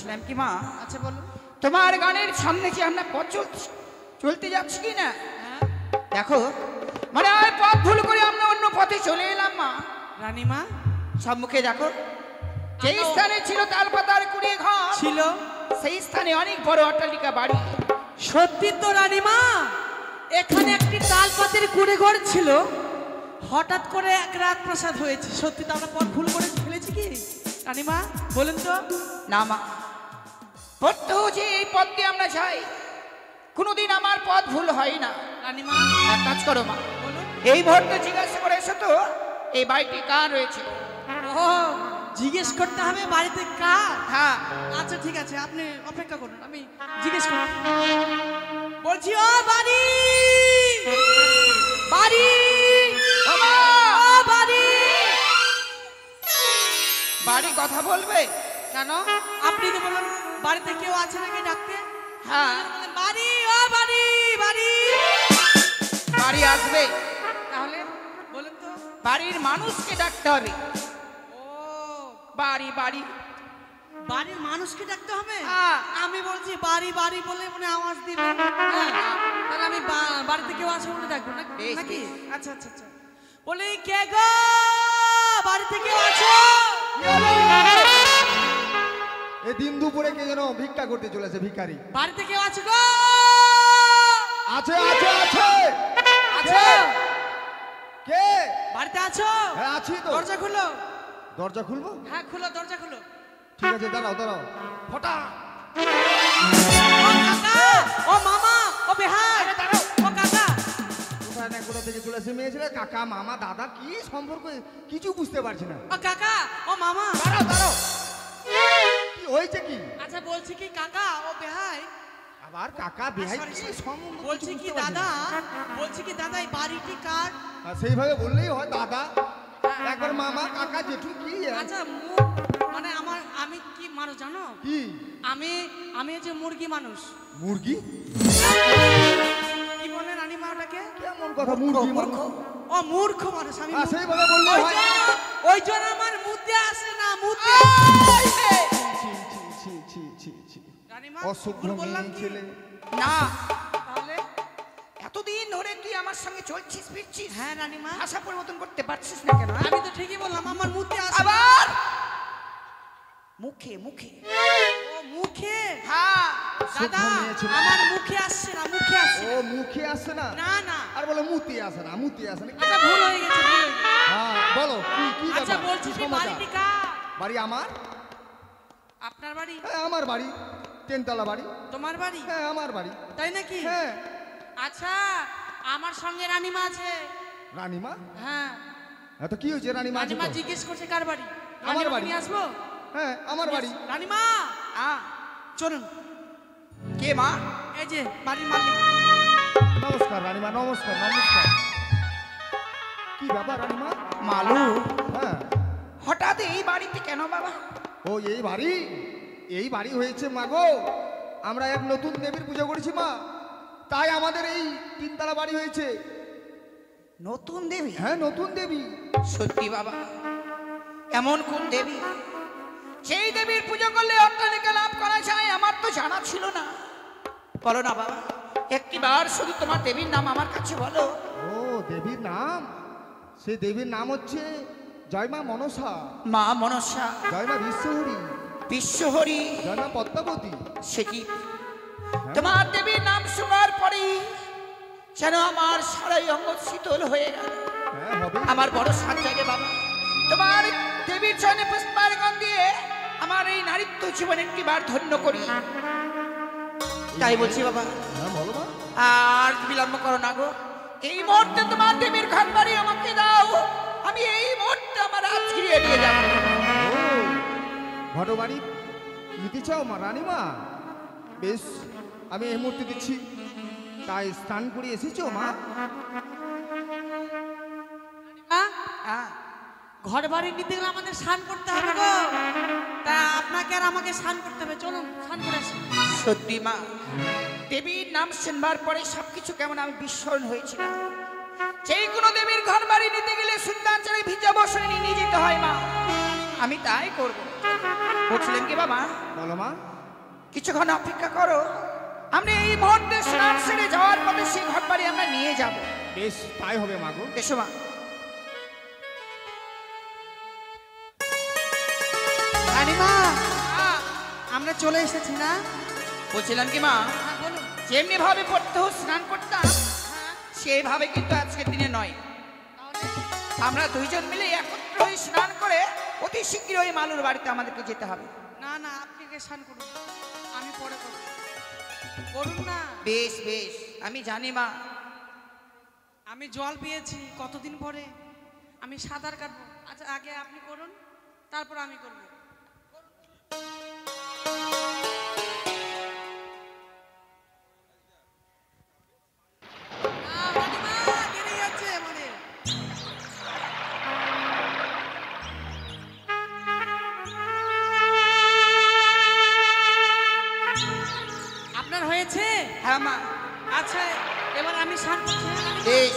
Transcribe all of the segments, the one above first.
বলছিলাম কি মা, আচ্ছা বলো। তোমার গানের সামনে যে আমরা পথ চলতে যাচ্ছি কি না, দেখো মানে আর পথ ভুল করে আমরা অন্য পথে চলে এলাম মা। রানীমা সম্মুখে দেখো, যেই স্থানে ছিল তালপাতার কুড়িয়ে ঘর ছিল, সেই স্থানে অনেক বড় অট্টালিকা বাড়ি। সত্যি তো রানীমা, এখানে একটি তালপাতের কুড়ে ঘর ছিল, হঠাৎ করে এক রাজপ্রাসাদ হয়েছে। সত্যি তো আমরা পথ ভুল করে ফেলেছি কি রানীমা, বলেন তো? না মা, প্রত্যহ যে এই পথ দিয়ে আমরা যাই, কোনোদিন আমার পথ ভুল হয় না রানীমা। এক কাজ করো মা, বলুন। এই মুহূর্তে জিজ্ঞাসা করে এসো তো এই বাড়িটি কার রয়েছে। ও, জিজ্ঞেস করতে হবে বাড়িতে কার? হ্যাঁ আচ্ছা ঠিক আছে, আপনি অপেক্ষা করুন, আমি জিজ্ঞেস করব। বলছি ও বাড়ি, বাড়ি, ও বাড়ি, বাড়ি কথা বলবে কেন? আপনি তো বললেন বাড়িতে কেউ আছে নাকি ডাকতে। হ্যাঁ বললেন বাড়ি, ও বাড়ি, বাড়ি, বাড়ি আসবে, তাহলে বলেন তো? বাড়ির মানুষকে ডাকতে হবে। ও, বাড়ি বাড়ি বাড়ির মানুষকে ডাকতে হবে। হ্যাঁ। আমি বলছি বাড়ি বাড়ি বলে মানে আওয়াজ দিবে, হ্যাঁ, তাহলে আমি বাড়িতে কেউ আছে বলে ডাকবো বেশ, নাকি? বেশ। আচ্ছা আচ্ছা আচ্ছা, বলি কে গো, বাড়িতে কেউ আছো? এই দিন দুপুরে কে যেন ভিক্ষা করতে চলেছে, ভিখারি। বাড়িতে কেউ আছে গো? আছে আছে আছে। আছো? কে? বাড়িতে আছো? হ্যাঁ আছি তো। দরজা খুলো। দরজা খুলবো? হ্যাঁ খুলো, দরজা খুলো। ঠিক আছে, দাঁড়াও দাঁড়াও। ফটা। ও কাকা, ও মামা, ও বেহাই, ও কাকা। কোথায় না কোথা থেকে চলেছে মেয়ে ছেলে, কাকা মামা দাদা কি সম্পর্ক কিছু বুঝতে পারছি না। ও কাকা, ও মামা। দাঁড়াও দাঁড়াও, কি হয়েছে কি? আচ্ছা বলছি কি কাকা, ও বেহাই, আবার কাকা বেহাই sorry, কি sorry। সম্বন্ধ বলছি কি দাদা, বলছি কি দাদা, এই বাড়িটি কার? সেইভাবে বললেই হয় দাদা, একবার মামা কাকা জেঠু কি আচ্ছা মানে আমি কি মানুষ জানো? কি? আমি হচ্ছে মুরগি মানুষ। মুরগি? কি বলে রানীমা ওটাকে? কেমন কথা মুরগি মানুষ? ও মূর্খ মানুষ আমি। সেইভাবে বললেই হয়। ওই জন্য আমার মুদ্দে আসে না, মুদ্দে। ছি ছি ছি ছি ছি। রানীমা অসভ্য ভুল বললাম মেয়ে কি? ছেলে। না, তাহলে এতদিন ধরে তুই আমার সঙ্গে চলছিস ফিরছিস, হ্যাঁ রানীমা, ভাষা পরিবর্তন করতে পারছিস না কেন? আমি তো ঠিকই বললাম আমার মুদ্দে আসে না। আবার মুখে মুখে। ও মুখে? হ্যাঁ দাদা মেয়ে ছেলে। আমার মুখে আসছে না, মুখে আসছে ও মুখে আসে না? না না। আর বলে মুতি আসে না, মুতি আসে না। আচ্ছা ভুল হয়ে গেছে, ভুল হয়ে গেছে। হ্যাঁ বলো কি কি আচ্ছা ব্যাপার? বলছি কি কি সমাচার? বাড়িটি কার? বাড়ি আমার। আপনার বাড়ি? হ্যাঁ আমার বাড়ি, তিনতলা বাড়ি। তোমার বাড়ি? হ্যাঁ আমার বাড়ি। তাই নাকি? হ্যাঁ। আচ্ছা আমার সঙ্গে রানীমা আছে। রানীমা? হ্যাঁ হ্যাঁ তো কি হয়েছে রানীমা? আছে রানীমা তো? জিজ্ঞেস করছে কার বাড়ি। আমার রানীমাকে বাড়ি। নিয়ে আসবো? হ্যাঁ আমার বাড়ি। রানীমা চলুন। কে মা? এই যে বাড়ির মালিক। নমস্কার রানীমা, নমস্কার নমস্কার। কি ব্যাপার রানীমা? মালু, হ্যাঁ। হঠাৎ এই বাড়িতে কেন বাবা? ও এই বাড়ি, এই বাড়ি হয়েছে মা গো, আমরা এক নতুন দেবীর পুজো করেছি মা, তাই আমাদের এই তিনতলা বাড়ি হয়েছে। নতুন দেবী? হ্যাঁ নতুন দেবী। সত্যি বাবা, এমন কোন দেবী সেই দেবীর পুজো করলে অট্টালিকা লাভ করা যায়? আমার তো জানা ছিল না। বলো না বাবা, একটিবার শুধু তোমার দেবীর নাম আমার কাছে বলো। ও দেবীর নাম? সেই দেবীর নাম হচ্ছে জয় মা মনসা, মা মনসা, জয় মা বিশ্বহরি, বিশ্বহরি, জয় মা পদ্মাবতী। সে কি তোমার দেবীর নাম শোনার পরেই যেন আমার সারাই অঙ্গ শীতল হয়ে গেল। হ্যাঁ হবে। আমার বড় সাথ জাগে বাবা, তোমার দেবীর চরণে পুষ্পার্ঘ্য দিয়ে আমার এই নারীত্ব জীবন একটিবার ধন্য করি। তাই বলছি বাবা, হ্যাঁ বলো মা। আর বিলম্ব করো না গো, এই মুহূর্তে তোমার দেবীর ঘর বাড়ি আমাকে দাও, আমি এই মুহূর্তে আমার হাত ফিরিয়ে নিয়ে যাবো। ও ঘটো বাড়ি নিতে চাও মা রানীমা? বেশ, আমি এই মুহূর্তে দিচ্ছি। তাই স্নান করে এসেছো মা? হ্যাঁ, ঘর বাড়ি নিতে গেলে আমাদের স্নান করতে হবে গো। তা আপনাকে আর আমাকে স্নান করতে হবে, চলুন স্নান করে আসি। সত্যি মা, দেবীর নাম শুনবার পরে সবকিছু কেমন আমি বিস্মরণ হয়েছিলাম। যেই কোনো দেবীর ঘর বাড়ি নিতে গেলে সুলতানচলে ভিজা বসনে নিয়ে যেতে হয় মা, আমি তাই করব। বলছিলেন কি বাবা? বলো মা। কিছুক্ষণ অপেক্ষা করো, আমরা এই মুহূর্তে স্নান সেরে যাওয়ার পথে সেই ঘর বাড়ি আমরা নিয়ে যাব। বেশ তাই হবে মাগো। এসো মা। রানীমা, আমরা চলে এসেছি না? বলছিলাম কি মা, হ্যাঁ বলুন। যেমনি ভাবে প্রত্যহ স্নান করতাম সেইভাবে কিন্তু আজকের দিনে নয়। আমরা দুইজন মিলে একত্র হয়ে স্নান করে অতি শীঘ্রই মালুর বাড়িতে আমাদেরকে যেতে হবে। না না, আপনি আগে স্নান করুন, আমি পরে করব। করুন না। বেশ বেশ, আমি জানি মা। আমি জল পেয়েছি কতদিন পরে, আমি সাঁতার কাটবো। আচ্ছা আগে আপনি করুন, তারপর আমি করবো। আপনার হয়েছে? হ্যাঁ মা। আচ্ছা এবার আমি স্নান করছি। বেশ।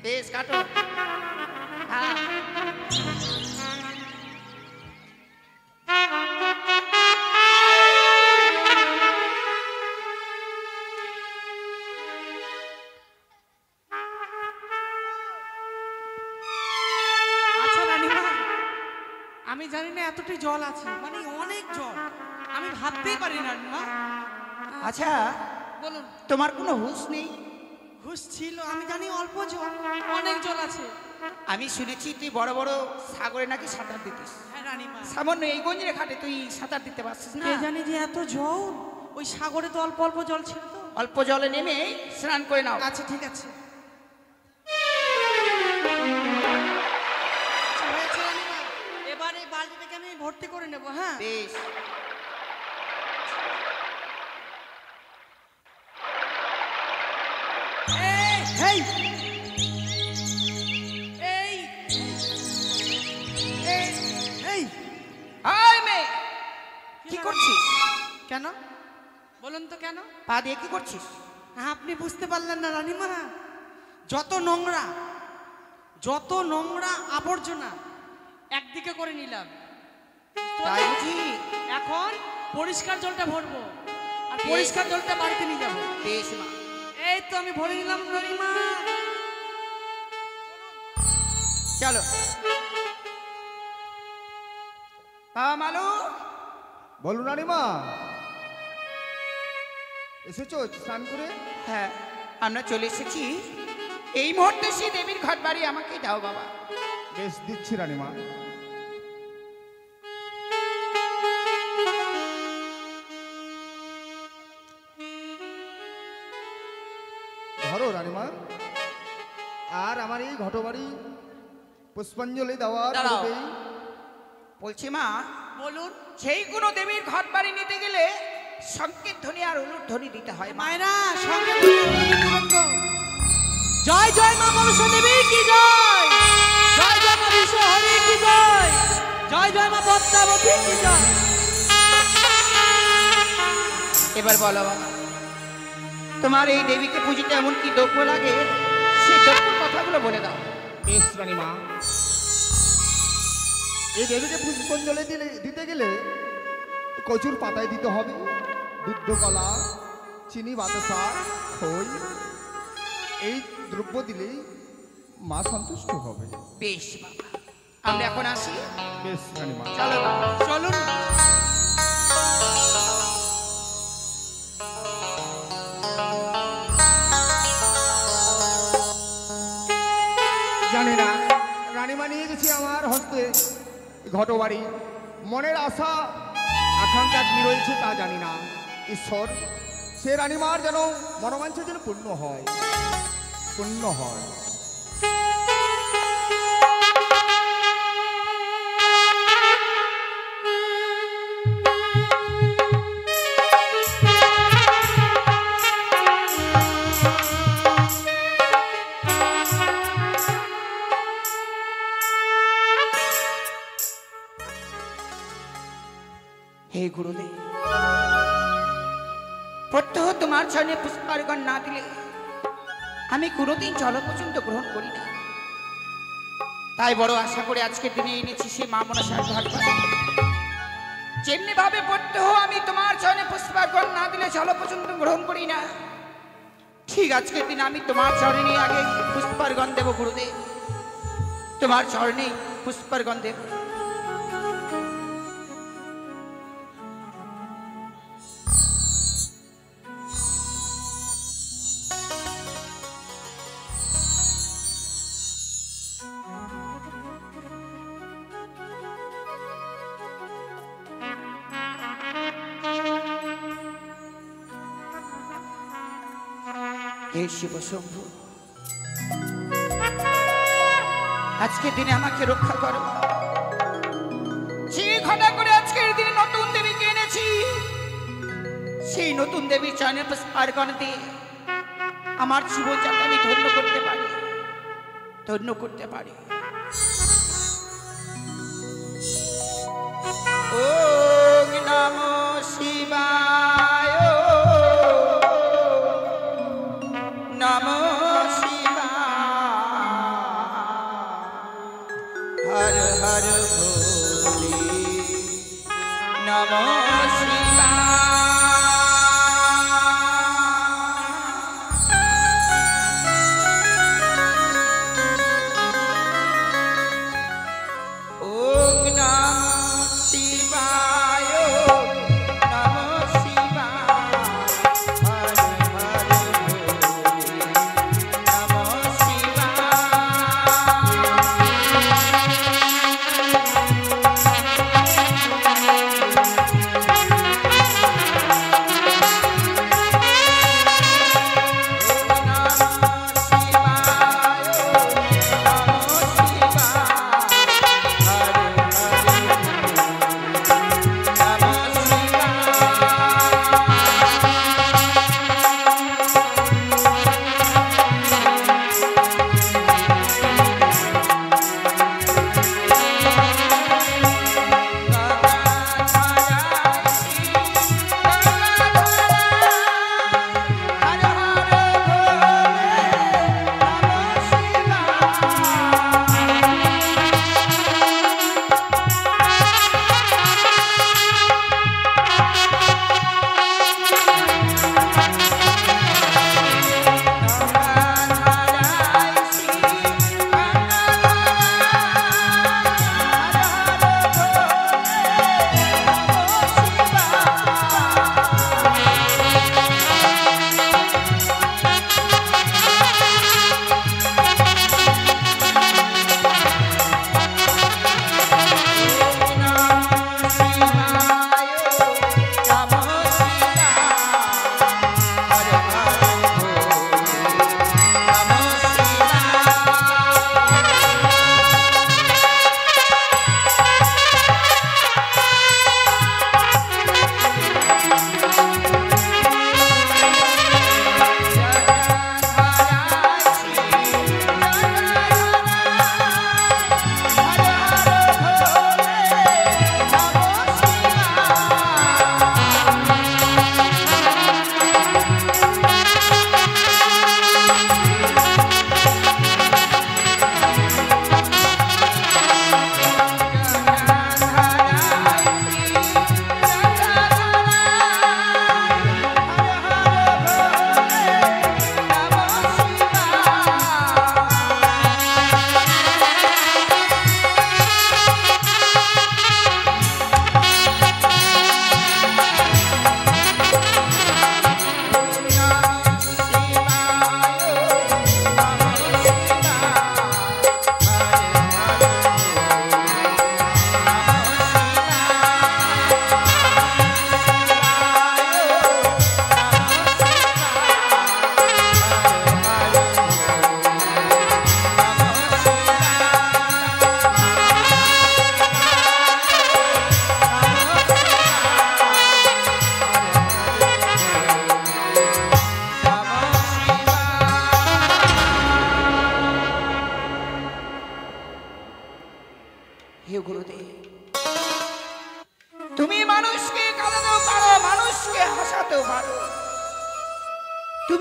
বেশ কাটো। হ্যাঁ আমি জানি না এতটাই জল আছে, মানে অনেক জল, আমি ভাবতেই পারি না মা। আচ্ছা বলুন। তোমার কোনো হুঁশ নেই? হুঁশ ছিল, আমি জানি অল্প জল, অনেক জল আছে। আমি শুনেছি তুই বড় বড় সাগরে নাকি সাঁতার দিতিস। হ্যাঁ রানীমা। সামান্য এই গঞ্জের ঘাটে তুই সাঁতার দিতে পারছিস না? কে জানি যে এত জল, ওই সাগরে তো অল্প অল্প জল ছিল তো। অল্প জলে নেমে স্নান করে নাও। আচ্ছা ঠিক আছে। আচ্ছা, হয়েছে রানীমা, এবার এই বালতিটাকে আমি ভর্তি করে নেবো। হ্যাঁ বেশ। এই এই এই এই আয় মেয়ে, কি করছিস? কেন বলুন তো কেন? পা দিয়ে কি করছিস? আপনি বুঝতে পারলেন না রানীমা? যত নোংরা আবর্জনা একদিকে করে নিলাম, তাই বুঝি? এখন পরিষ্কার জলটা ভরবো, আর পরিষ্কার জলটা বাড়িতে নিয়ে যাবো। বেশ মা। এই তো আমি ভরে নিলাম রানীমা। চলো। মালু। বলুন রানীমা, এসেছো স্নান করে? হ্যাঁ আমরা চলে এসেছি। এই মুহূর্তে সেই দেবীর ঘর বাড়ি আমাকে দাও বাবা। বেশ দিচ্ছি রানীমা। ধরো রানীমা। আর আমার এই ঘটবাড়ি পুষ্পাঞ্জলি দেওয়ার দাঁড়াও। পূর্বেই বলছি মা, বলুন। সেই কোনো দেবীর ঘর বাড়ি নিতে গেলে সংকেত ধ্বনি আর উলুর ধ্বনি দিতে হয় মা। মায়েরা সঙ্গে জয় জয় মা মনসা দেবী কি জয়, জয় জয় মা বিশ্ব হরি কি জয়, জয় জয় মা পদ্মাবতী কি জয়। এবার বলো বাবা, তোমার এই দেবীকে পুজিতে এমন কি দ্রব্য লাগে সেই দ্রব্যের কথাগুলো বলে দাও। বেশ রানীমা। এই দেবীকে পুষ্পাঞ্জলি দিতে গেলে কচুর পাতায় দিতে হবে, দুধ কলা, চিনি, বাতাসা, খই, এই দ্রব্য দিলেই মা সন্তুষ্ট হবে। বেশ বাবা, আমরা এখন আসি। বেশ রানীমা। চলো বাবা। চলুন। জানি না রানীমা নিয়ে গেছি আমার হস্তে ঘটবাড়ি, মনের আশা আকাঙ্ক্ষা কি রয়েছে তা জানি না। ঈশ্বর, সে রানীমার যেন মনোবাঞ্ছা যেন পূর্ণ হয়, পূর্ণ হয়। হে গুরুদেব, চরণে পুষ্পার্ঘ্য না দিলে আমি কোনোদিন জল পর্যন্ত গ্রহণ করি না। তাই বড় আশা করে আজকের দিনে এনেছি সে মা মনসার ঘাট বাড়ি। যেমনি ভাবে পড়তে হো আমি তোমার চরণে পুষ্পার্ঘ্য না দিলে জল পর্যন্ত গ্রহণ করি না, ঠিক আজকের দিন আমি তোমার চরণে আগে পুষ্পার্ঘ্য দেব গুরুদেব, তোমার চরণে পুষ্পার্ঘ্য দেব। হে শিব শম্ভু, আজকের দিনে আমাকে রক্ষা করো। যে ঘটা করে আজকের দিনে নতুন দেবীকে এনেছি, সেই নতুন দেবীর চরণে পুষ্পার্ঘ্য দিয়ে আমার জীবনযাত্রা আমি ধন্য করতে পারি, ধন্য করতে পারি। ওম নমঃ শিবায়, নমঃ শিবায়, হর হর ভোলে, নমঃ শিবায়। ওম নমঃ শিবায়, নমঃ শিবায়, হর হর ভোলে,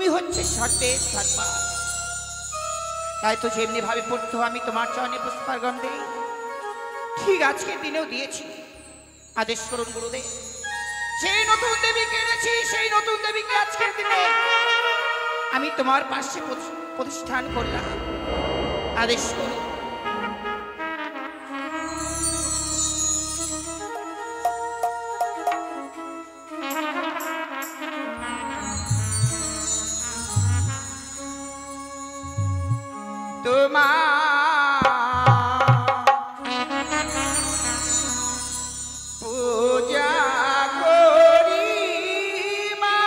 তুমি হচ্ছে সত্যের সর্বা। তাই তো যেমনি ভাবে পড়তো আমি তোমার চরণে পুষ্পার্ঘ্য দেই, ঠিক আজকের দিনেও দিয়েছি। আদেশ করুন গুরুদেব, সেই নতুন দেবীকে এনেছি, সেই নতুন দেবীকে আজকের দিনে আমি তোমার পাশে প্রতিষ্ঠান করলাম। আদেশ করুন। পূজা করি মা,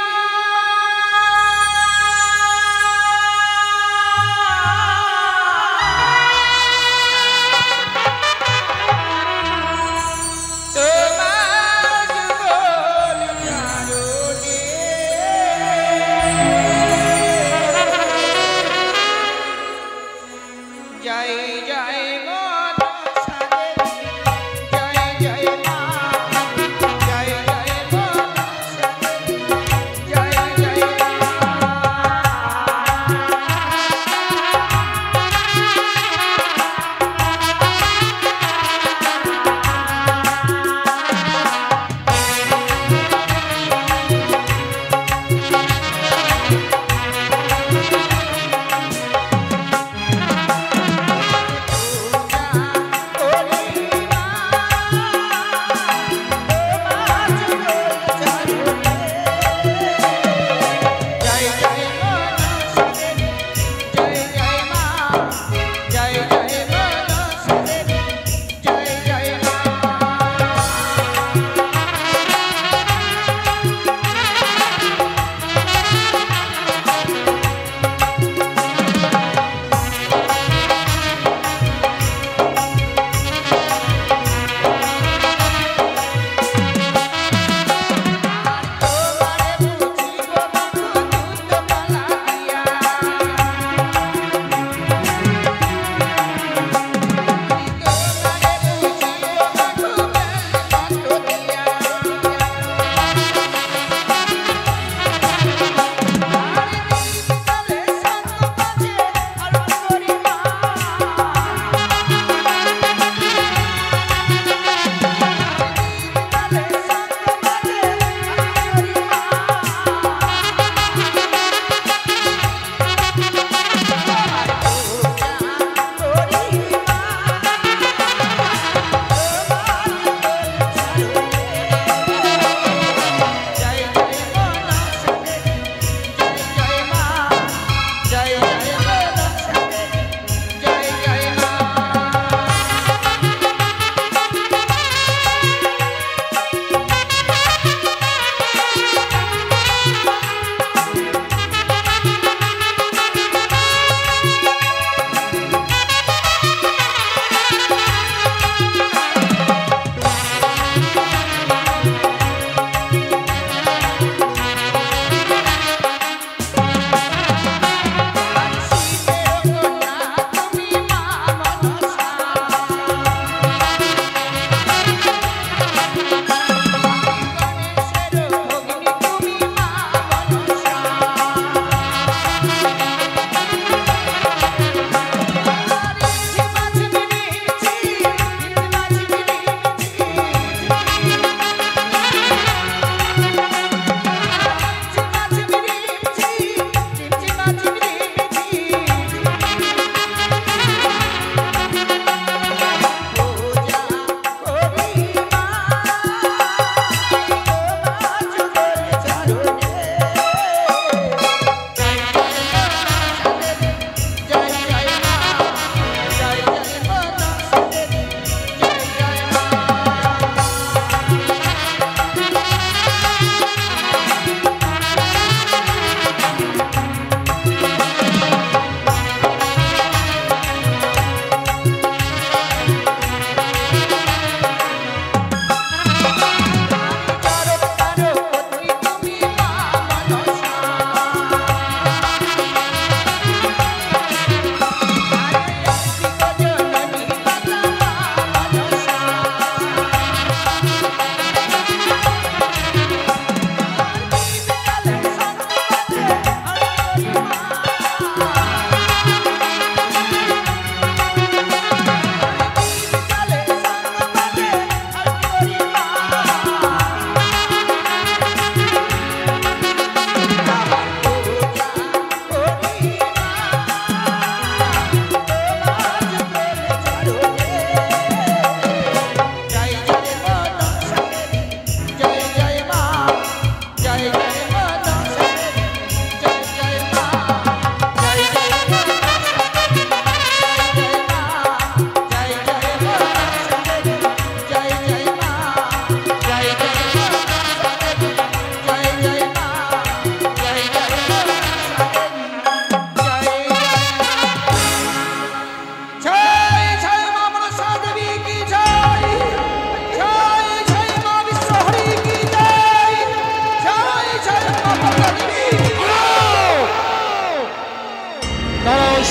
তোমার যুগল চারণে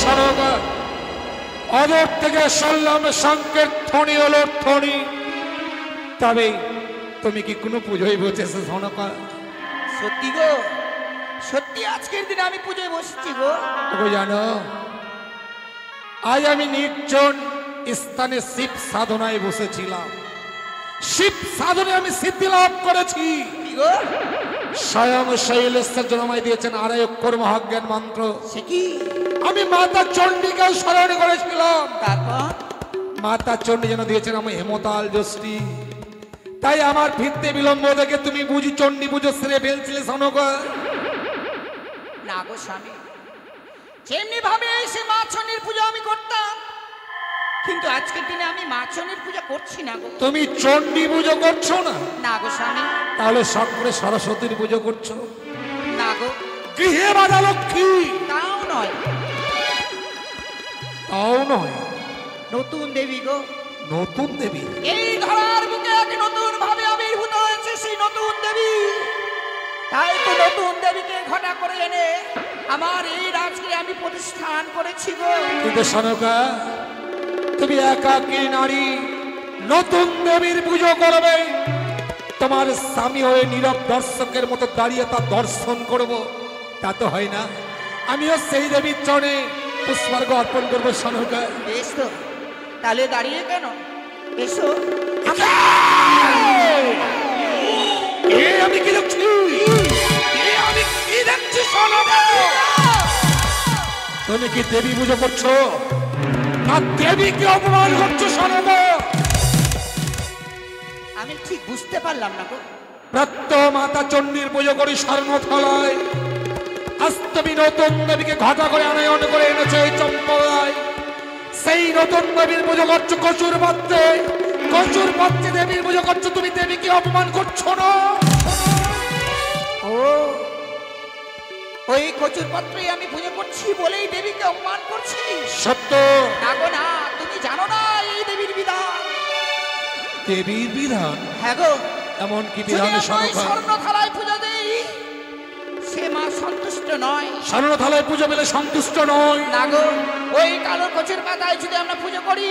সনকা অদূর থেকে শুনলাম শঙ্কের ধ্বনি হলো ধ্বনি, তবে তুমি কি কোনো পুজোয় বসেছো সনকা? সত্যি গো, সত্যি আজকের দিনে আমি পুজোয় বসেছি গো। তবে জানো, আজ আমি নির্জন স্থানে শিব সাধনায় বসেছিলাম। শিব সাধনে আমি সিদ্ধি লাভ করেছি। কি গো? স্বয়ং শৈলেশ্বর জনমাই দিয়েছেন 2 অক্ষর মহাজ্ঞান মন্ত্র। সে কি? আমি মাতা চণ্ডীকে স্মরণ করেছিলাম। তারপর মাতা চণ্ডী যেন দিয়েছেন আমি হেমতাল যষ্টি। তাই আমার ফিরতে বিলম্ব দেখে তুমি বুঝি চণ্ডী পুজো সেরে ফেলছিলে সনকা? না গো স্বামী, যেমনি ভাবে এসে মা চণ্ডীর পুজো আমি করতাম, কিন্তু আজকের দিনে আমি মা চণ্ডীর পূজা করছি না গো। তুমি চণ্ডী পুজো করছো না? না গো স্বামী, তাহলে শখ করে সরস্বতীর পুজো করছো? না গো, গৃহে বাধা লক্ষ্মী? তাও নয়। তাও নয়। নতুন দেবী গো। নতুন দেবী? এই ধরার বুকে এক নতুন ভাবে আবির্ভূত হয়েছে সেই নতুন দেবী। তাই তো নতুন দেবীকে ঘটা করে এনে আমার এই রাজগৃহে আমি প্রতিষ্ঠান করেছি গো। কিন্তু সনকা, তুমি একাকী নারী নতুন দেবীর পুজো করবে, তোমার স্বামী হয়ে নীরব দর্শকের মতো দাঁড়িয়ে তার দর্শন করব, তা তো হয় না। আমিও সেই দেবীর চরণে পুষ্পার্ঘ্য অর্পণ করবো সনকা। বেশ তো, তাহলে দাঁড়িয়ে কেন, এসো। আমি কি দেখছি? আমি কি দেখছি সনকা? তুমি কি দেবী পুজো করছো না দেবীকে অপমান করছো সনকা? আমি ঠিক বুঝতে পারলাম না গো। প্রত্য মাতা চণ্ডীর পুজো করি স্বর্ণথলায়। আজ তুমি নতুন দেবীকে ঘটা করে আনায়ন করে এনেছে এই চম্পায়। সেই নতুন দেবীর পুজো করছো কচুর পাত্রে। কচুর পাত্রে দেবীর পুজো করছো, তুমি দেবীকে অপমান করছো না? ও, ওই কচুর পাত্রই আমি পুজো করছি বলেই দেবীকে অপমান করছি? সত্য। না গো না, তুমি জানো না এই দেবীর বিধান। দেবীর বিধান? হ্যাঁ গো, এমন কি যদি বিধান আমি ওই সনকা? স্বর্ণথালায় পুজো দেই, সে মা সন্তুষ্ট নয়। স্বর্ণথলায় পুজো পেলে সন্তুষ্ট নয়? না গো, ওই কালো কচুর পাতায় যদি আমরা পুজো করি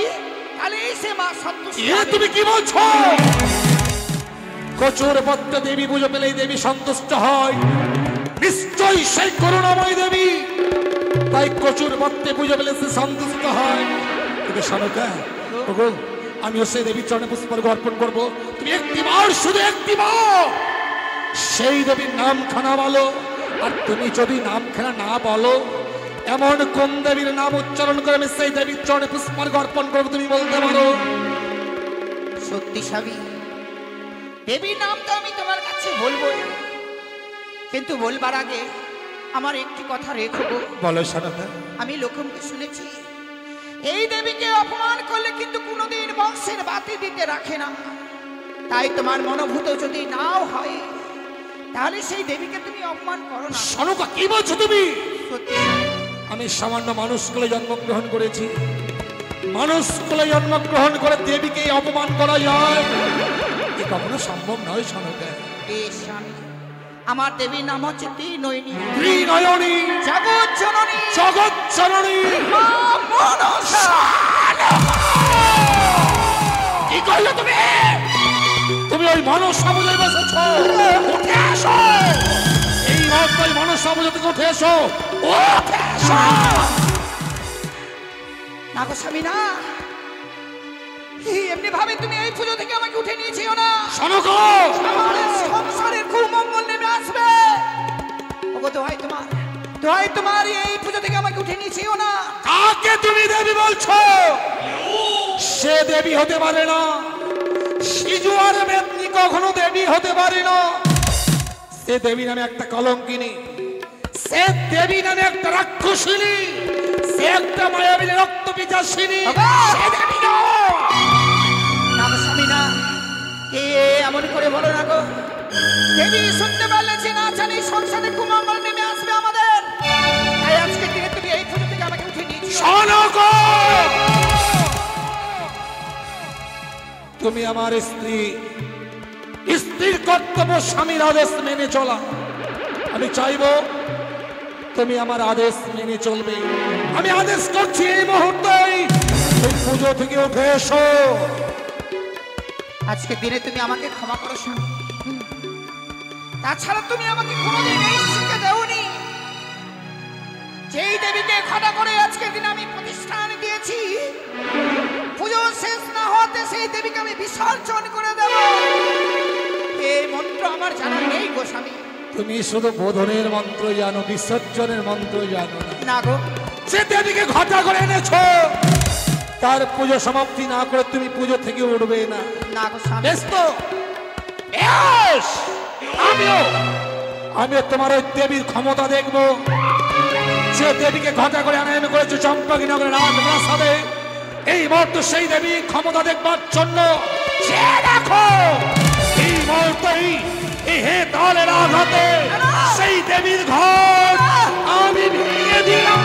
তাহলে সে মা সন্তুষ্ট। তুমি কি বলছো? কচুর পাত্রে দেবী পুজো পেলেই দেবী সন্তুষ্ট হয়? নিশ্চয়ই সেই করুণাময় দেবী, তাই কচুর পাত্রে পুজো পেলে সে সন্তুষ্ট হয়। কিন্তু সনকা, ওগো, আমিও সেই দেবীর চরণে পুষ্পার্ঘ্য অর্পণ করবো। তুমি একটিবার, শুধু একটিবার সেই দেবীর নামখানা বলো। আর তুমি যদি নামখানা না বলো, এমন কোন দেবীর নাম উচ্চারণ করে আমি সেই দেবীর চরণে পুষ্পার্ঘ্য অর্পণ করবো, তুমি বলতে পারো? সত্যি স্বামী, দেবীর নাম তো আমি তোমার কাছে বলবো, কিন্তু বলবার আগে আমার একটি কথা রেখো গো। বলো সনকা। আমি লোকমকে শুনেছি এই দেবীকে অপমান করলে কিন্তু কোনোদিন বংশের বাতি দিতে রাখে না। তাই তোমার মনোভূত যদি নাও হয় তাহলে সেই দেবীকে তুমি অপমান করো না। সনকা, কি বলছো তুমি? সত্যি আমি সামান্য মানুষ কুলে জন্মগ্রহণ করেছি। মানুষ কুলে জন্মগ্রহণ করে দেবীকে অপমান করা যায়? এ কখনো সম্ভব নয় সনকা। বেশ স্বামী, আমার দেবীর নাম হচ্ছে ত্রিনয়নী। ত্রিনয়নী, জগৎ জননী, জগৎ জননী, মা মনসা। কি করলে তুমি? তুমি ওই মনসা পুজোয় বসেছো? উঠে আসো, এই রাত ওই মনসা পুজো থেকে উঠে এসো। উঠে এসো। না গো স্বামী না, এমনি ভাবে তুমি এই পুজো থেকে আমাকে উঠে নিয়েছিও না। সনকা, আমার সংসারের কুমঙ্গল নেমে আসবে। ওগো দোহাই তোমার, দোহাই তোমার, এই পুজো থেকে আমাকে উঠে নিয়েছিও না। কাকে তুমি দেবী বলছো? সে দেবী হতে পারে না। সিজু আর মেদনি কখনো দেবী হতে পারে না। সে দেবী নামে একটা কলঙ্কিনী, সে দেবী নামে একটা রাক্ষসিনী, সে একটা মায়াবী রক্ত পিপাসিনী। সে দেবী নয়। না গো স্বামী না, এমন করে বলো না গো। দেবী শুনতে পারলে যে না জানি সংসারে কুমঙ্গল নেমে আসবে আমাদের, তাই আজকে দিনে তুমি এই পুজো থেকে আমাকে উঠে নিয়েছো। সনকা, তুমি আমার স্ত্রী, স্ত্রীর কর্তব্য স্বামীর আদেশ মেনে চলা। আমি চাইবো তুমি আমার আদেশ মেনে চলবে। আমি আদেশ করছি এই মুহূর্তেই এই পুজো থেকে উঠে এসো। আজকে দিনে তুমি আমাকে ক্ষমা করো স্বামী। তাছাড়া তুমি আমাকে কোনোদিন এই শিক্ষা দেওনি। যেই দেবীকে খোদা করে আজকে দিন আমি প্রতিষ্ঠান দিয়েছি, পুজো শেষ না হতে সেই দেবীকে আমি বিসর্জন করে দেব, এই মন্ত্র আমার জানা নেই গো স্বামী। তুমি শুধু বোধনের মন্ত্র জানো, বিসর্জনের মন্ত্র জানো না। না গো, যে দেবীকে ঘটা করে এনেছো তার পুজো সমাপ্তি না করে তুমি পুজো থেকে উঠবে না। না গো স্বামী। বেশ তো, বেশ, আমিও তোমার ওই দেবীর ক্ষমতা দেখবো। যে দেবীকে ঘটা করে আনায়ন করেছে চম্পকনগরের রাজপ্রাসাদে, এই মুহূর্তে সেই দেবী ক্ষমতা দেখবার জন্য সে দেখো এই মুহূর্তেই এই হে তালের আঘাতে সেই দেবীর ঘর আমি ভেঙে দিলাম।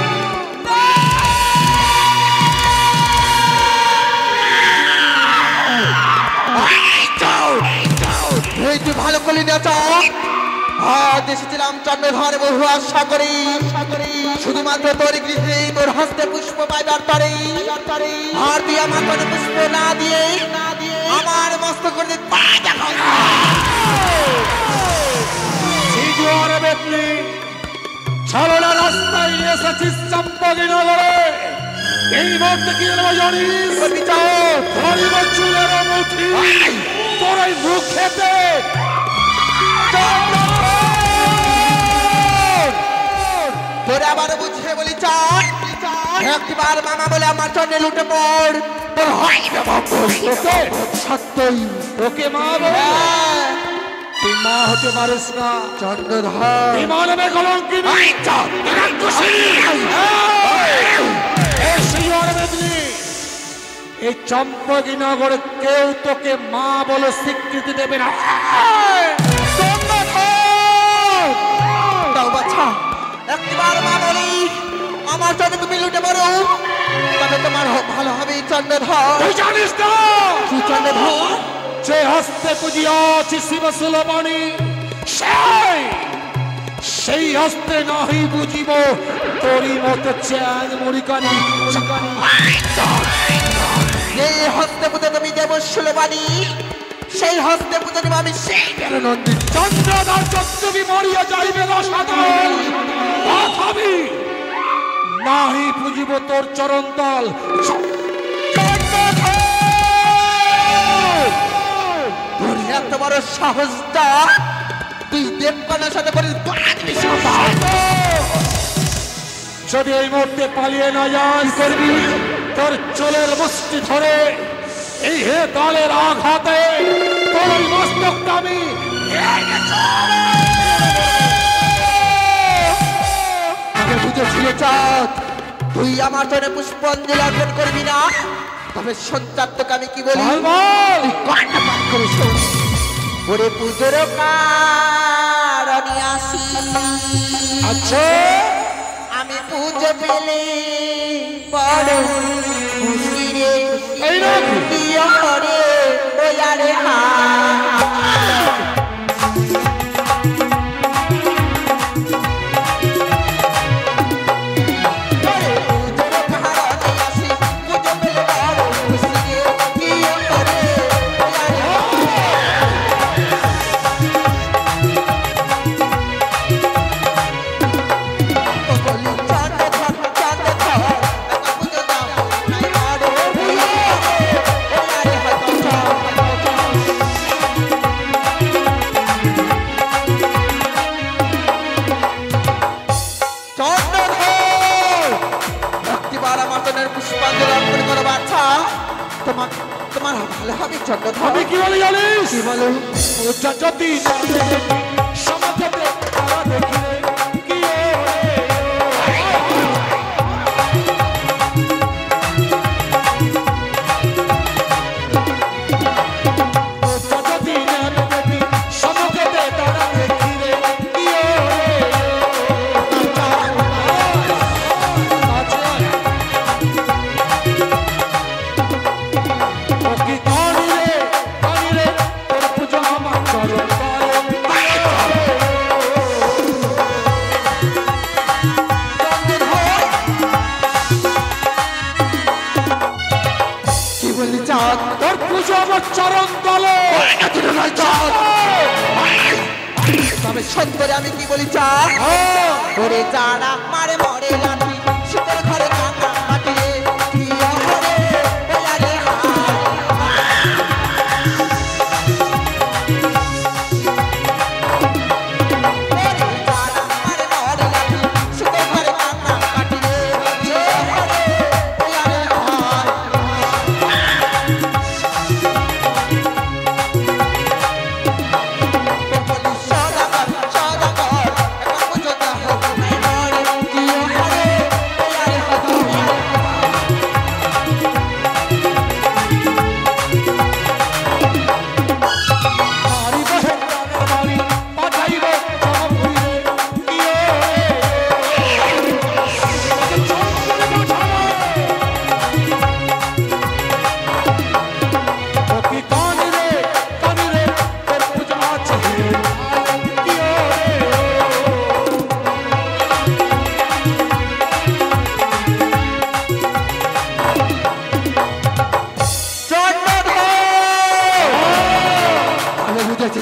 তুই ভালো করলি না চাও। আজ এসেছিলাম চন্দ্রধর বহু আশা করি, শুধুমাত্র তোর গৃহে তোর হস্তে পুষ্প পাইবার পরে, আর তুই আমার কোনো পুষ্প না দিয়ে আমার মস্ত করে ছাড়া রাস্তায় এসেছিস চম্পকনগরে। এই মুহূর্তে কি হলো জানিস? চুলের মুঠি তোর ওই মুখ খেতে তোরে আবার বুঝে বলি চাই, একবার মামা বলে আমার চন্দ্রে লুটে পড়, তোর হয় সত্যই ওকে মা বলে তুই মা হতে পারিস না চন্দ্রধর। এই মানবে কলঙ্কিনী এই চম্পকনগরে কেউ তোকে মা বলে স্বীকৃতি দেবে না। দাও বাচ্চা, একবার মা বলি আমার চন্দ্রে তুমি লুটে পড়ো, তবে তোমার ভালো হবে চন্দ্রধর। তুই জানিস না কি চন্দ্রধর? যে হস্তে পুজিয়াছি শিব সুলমণি, সেই হস্তে নাহি বুঝিব তোরই মতো চ্যাং মুড়িকানি। যে হস্তে পুজো তুমি দেব সুলবানি, সেই হস্তে পুজো দেব আমি সেই নন্দী। চন্দ্রধর চন্দ্রবি মরিয়া যাইবে রসাতল, তথাপি নাহি পুজিব তোর চরণ তল। তোর এত বড় সাহসটা তুই দেবকন্যার সাথে বলিস? যদি এই মুহূর্তে পালিয়ে না যাস করবি তোর চুলের মুষ্টি ধরে এই হে দলের আঘাতে তোর ওই মস্তকটা আমি আমি বুঝেছিল চাঁদ তুই আমার জন্য পুষ্পাঞ্জলি অর্পণ করবি না, তবে সঞ্চার তোকে আমি কি বলি কর্ণপাত করে শোন। ওরে পুজোর কারণে আসি, আচ্ছা আমি পুজো পেলে বড় খুশি রে, এই নাকি? প্রিয় রে ওয়ারে হা। তোমার ভালো হবে চন্দ্রধর। আমি কি বলি জানিস? কি বলো? যদি সমাজতে তারা দেখিলে কি পুজো আমার চরণ তলে। তবে সত্তরে আমি কি বলি চা ওরে যারা মারে মরে লাঠি শীতের ঘরে কাঁকড়া মাটি রে প্রিয় হরে বেলারে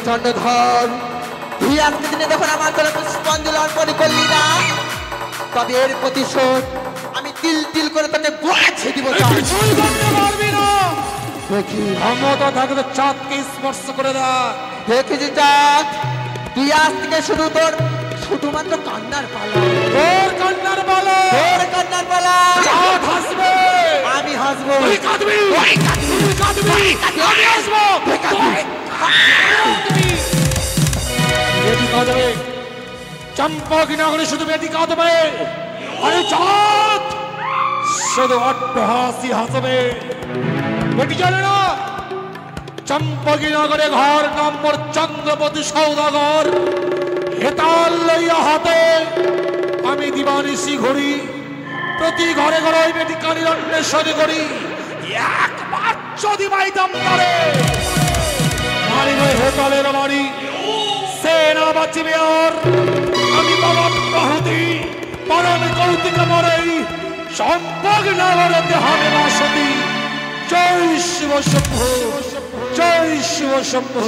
চন্দ্রধর তুই আজকে দিনে যখন আমার তোর পুষ্পাঞ্জলি অর্পণ করলি না তবে এর প্রতিশোধ আমি তিল তিল করে তোকে বোঝাচ্ছি দিব কিছুই করতে পারবি না। দেখি ক্ষমতা থাকলে চাঁদকে স্পর্শ করে দা। দেখেছি চাঁদ তুই আজ থেকে শুধু তোর শুধুমাত্র কান্নার পালা তোর কান্নার বলে তোর কান্নার পালা চাঁদ হাসবে, আমি হাসবো তুই কাঁদবি, তুই কাঁদবি, আমি হাসবো, তুই কাঁদবি। বেটি কাঁদবে, চম্পক নগরে শুধু বেটি কাঁদবে, আরে চাঁদ শুধু অট্টহাসি হাসবে। বেটি জানে না চম্পকি নগরে ঘর নম্বর চন্দ্রপতি সৌদাগর হেতাল লইয়া হাতে আমি দিবানিশি ঘুরি, প্রতি ঘরে ঘরে ওই বেটি কানির অন্বেষণ করি। একবার যদি পাইতাম তারে মারি নয় হেতালের মারি সে না বাঁচিবে আর। আমি বাবা বাহুতি পরম কৌতিক মরেই সম্পর্ক নগরেতে হবে বাসতি। জয় শিব শম্ভু, জয় শিব শম্ভু।